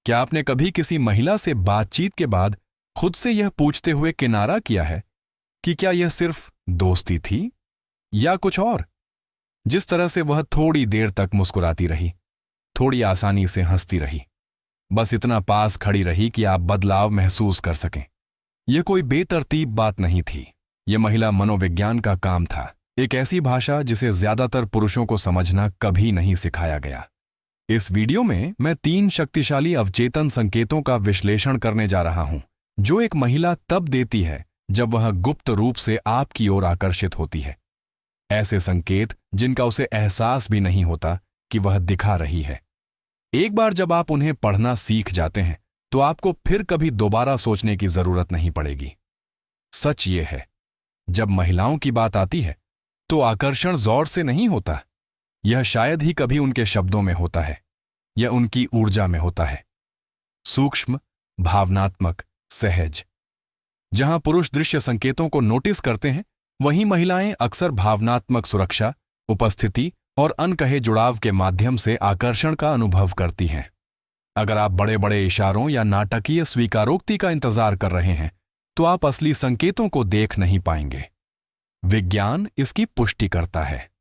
क्या आपने कभी किसी महिला से बातचीत के बाद खुद से यह पूछते हुए किनारा किया है कि क्या यह सिर्फ दोस्ती थी या कुछ और? जिस तरह से वह थोड़ी देर तक मुस्कुराती रही, थोड़ी आसानी से हंसती रही, बस इतना पास खड़ी रही कि आप बदलाव महसूस कर सकें। यह कोई बेतरतीब बात नहीं थी। यह महिला मनोविज्ञान का काम था, एक ऐसी भाषा जिसे ज्यादातर पुरुषों को समझना कभी नहीं सिखाया गया। इस वीडियो में मैं 3 शक्तिशाली अवचेतन संकेतों का विश्लेषण करने जा रहा हूं, जो एक महिला तब देती है जब वह गुप्त रूप से आपकी ओर आकर्षित होती है। ऐसे संकेत जिनका उसे एहसास भी नहीं होता कि वह दिखा रही है। एक बार जब आप उन्हें पढ़ना सीख जाते हैं तो आपको फिर कभी दोबारा सोचने की जरूरत नहीं पड़ेगी। सच ये है, जब महिलाओं की बात आती है तो आकर्षण जोर से नहीं होता। यह शायद ही कभी उनके शब्दों में होता है, यह उनकी ऊर्जा में होता है। सूक्ष्म, भावनात्मक, सहज। जहां पुरुष दृश्य संकेतों को नोटिस करते हैं, वहीं महिलाएं अक्सर भावनात्मक सुरक्षा, उपस्थिति और अनकहे जुड़ाव के माध्यम से आकर्षण का अनुभव करती हैं। अगर आप बड़े बड़े इशारों या नाटकीय स्वीकारोक्ति का इंतजार कर रहे हैं तो आप असली संकेतों को देख नहीं पाएंगे। विज्ञान इसकी पुष्टि करता है।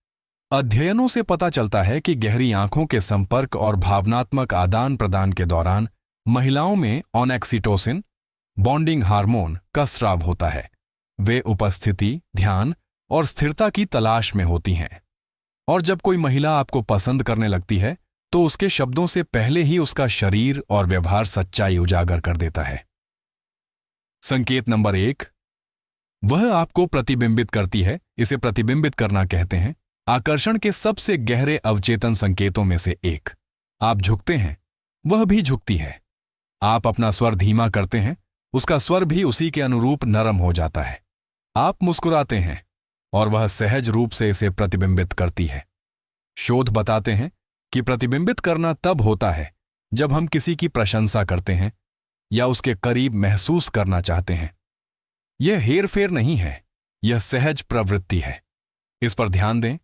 अध्ययनों से पता चलता है कि गहरी आंखों के संपर्क और भावनात्मक आदान प्रदान के दौरान महिलाओं में ऑक्सीटोसिन, बॉन्डिंग हार्मोन का स्राव होता है। वे उपस्थिति, ध्यान और स्थिरता की तलाश में होती हैं। और जब कोई महिला आपको पसंद करने लगती है तो उसके शब्दों से पहले ही उसका शरीर और व्यवहार सच्चाई उजागर कर देता है। संकेत नंबर 1, वह आपको प्रतिबिंबित करती है। इसे प्रतिबिंबित करना कहते हैं। आकर्षण के सबसे गहरे अवचेतन संकेतों में से एक। आप झुकते हैं, वह भी झुकती है। आप अपना स्वर धीमा करते हैं, उसका स्वर भी उसी के अनुरूप नरम हो जाता है। आप मुस्कुराते हैं और वह सहज रूप से इसे प्रतिबिंबित करती है। शोध बताते हैं कि प्रतिबिंबित करना तब होता है जब हम किसी की प्रशंसा करते हैं या उसके करीब महसूस करना चाहते हैं। यह हेरफेर नहीं है, यह सहज प्रवृत्ति है। इस पर ध्यान दें।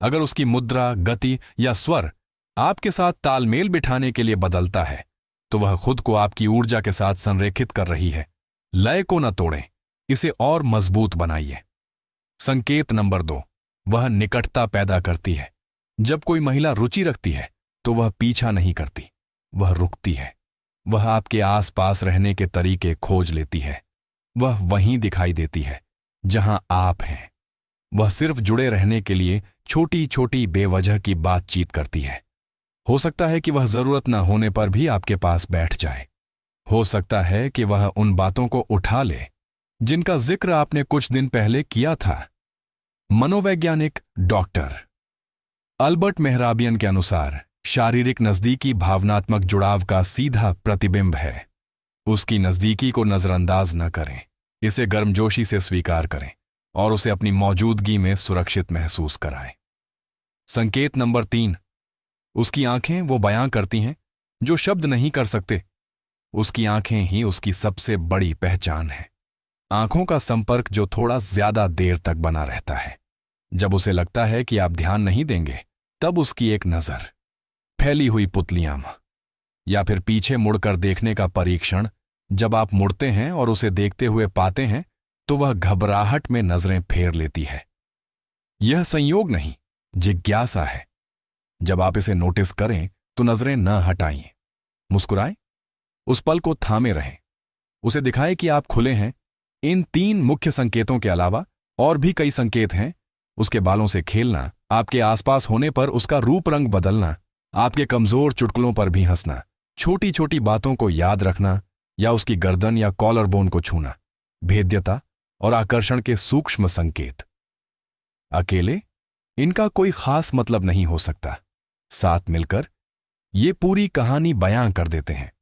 अगर उसकी मुद्रा, गति या स्वर आपके साथ तालमेल बिठाने के लिए बदलता है तो वह खुद को आपकी ऊर्जा के साथ संरेखित कर रही है। लय को न तोड़ें, इसे और मजबूत बनाइए। संकेत नंबर 2, वह निकटता पैदा करती है। जब कोई महिला रुचि रखती है तो वह पीछा नहीं करती, वह रुकती है। वह आपके आसपास रहने के तरीके खोज लेती है। वह वहीं दिखाई देती है जहां आप हैं। वह सिर्फ जुड़े रहने के लिए छोटी छोटी बेवजह की बातचीत करती है। हो सकता है कि वह जरूरत न होने पर भी आपके पास बैठ जाए। हो सकता है कि वह उन बातों को उठा ले जिनका जिक्र आपने कुछ दिन पहले किया था। मनोवैज्ञानिक डॉक्टर अल्बर्ट मेहराबियन के अनुसार शारीरिक नजदीकी भावनात्मक जुड़ाव का सीधा प्रतिबिंब है। उसकी नजदीकी को नजरअंदाज न करें, इसे गर्मजोशी से स्वीकार करें और उसे अपनी मौजूदगी में सुरक्षित महसूस कराएं। संकेत नंबर 3, उसकी आंखें वो बयां करती हैं जो शब्द नहीं कर सकते। उसकी आंखें ही उसकी सबसे बड़ी पहचान है। आंखों का संपर्क जो थोड़ा ज्यादा देर तक बना रहता है। जब उसे लगता है कि आप ध्यान नहीं देंगे, तब उसकी एक नजर, फैली हुई पुतलियां या फिर पीछे मुड़कर देखने का परीक्षण। जब आप मुड़ते हैं और उसे देखते हुए पाते हैं तो वह घबराहट में नजरें फेर लेती है। यह संयोग नहीं, जिज्ञासा है। जब आप इसे नोटिस करें तो नजरें न हटाइए, मुस्कुराएं, उस पल को थामे रहें, उसे दिखाएं कि आप खुले हैं। इन 3 मुख्य संकेतों के अलावा और भी कई संकेत हैं। उसके बालों से खेलना, आपके आसपास होने पर उसका रूप रंग बदलना, आपके कमजोर चुटकुलों पर भी हंसना, छोटी छोटी बातों को याद रखना या उसकी गर्दन या कॉलर बोन को छूना। भेद्यता और आकर्षण के सूक्ष्म संकेत। अकेले इनका कोई खास मतलब नहीं हो सकता, साथ मिलकर ये पूरी कहानी बयां कर देते हैं।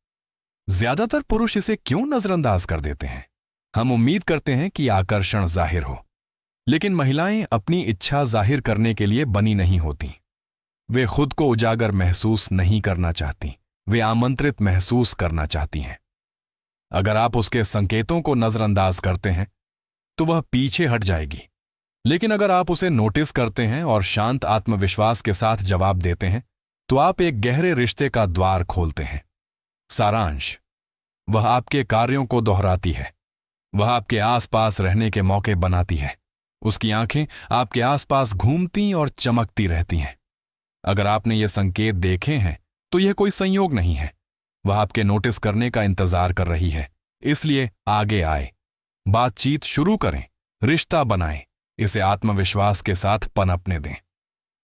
ज्यादातर पुरुष इसे क्यों नजरअंदाज कर देते हैं? हम उम्मीद करते हैं कि आकर्षण जाहिर हो, लेकिन महिलाएं अपनी इच्छा जाहिर करने के लिए बनी नहीं होती। वे खुद को उजागर महसूस नहीं करना चाहती, वे आमंत्रित महसूस करना चाहती हैं। अगर आप उसके संकेतों को नजरअंदाज करते हैं तो वह पीछे हट जाएगी, लेकिन अगर आप उसे नोटिस करते हैं और शांत आत्मविश्वास के साथ जवाब देते हैं तो आप एक गहरे रिश्ते का द्वार खोलते हैं। सारांश, वह आपके कार्यों को दोहराती है। वह आपके आसपास रहने के मौके बनाती है। उसकी आंखें आपके आसपास घूमती और चमकती रहती हैं। अगर आपने ये संकेत देखे हैं तो यह कोई संयोग नहीं है। वह आपके नोटिस करने का इंतजार कर रही है। इसलिए आगे आए, बातचीत शुरू करें, रिश्ता बनाएं, इसे आत्मविश्वास के साथ पनपने दें।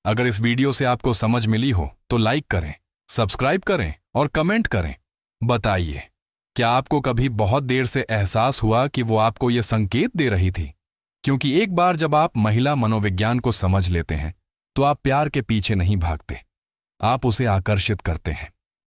अगर इस वीडियो से आपको समझ मिली हो तो लाइक करें, सब्सक्राइब करें और कमेंट करें। बताइए, क्या आपको कभी बहुत देर से एहसास हुआ कि वो आपको ये संकेत दे रही थी? क्योंकि एक बार जब आप महिला मनोविज्ञान को समझ लेते हैं तो आप प्यार के पीछे नहीं भागते, आप उसे आकर्षित करते हैं।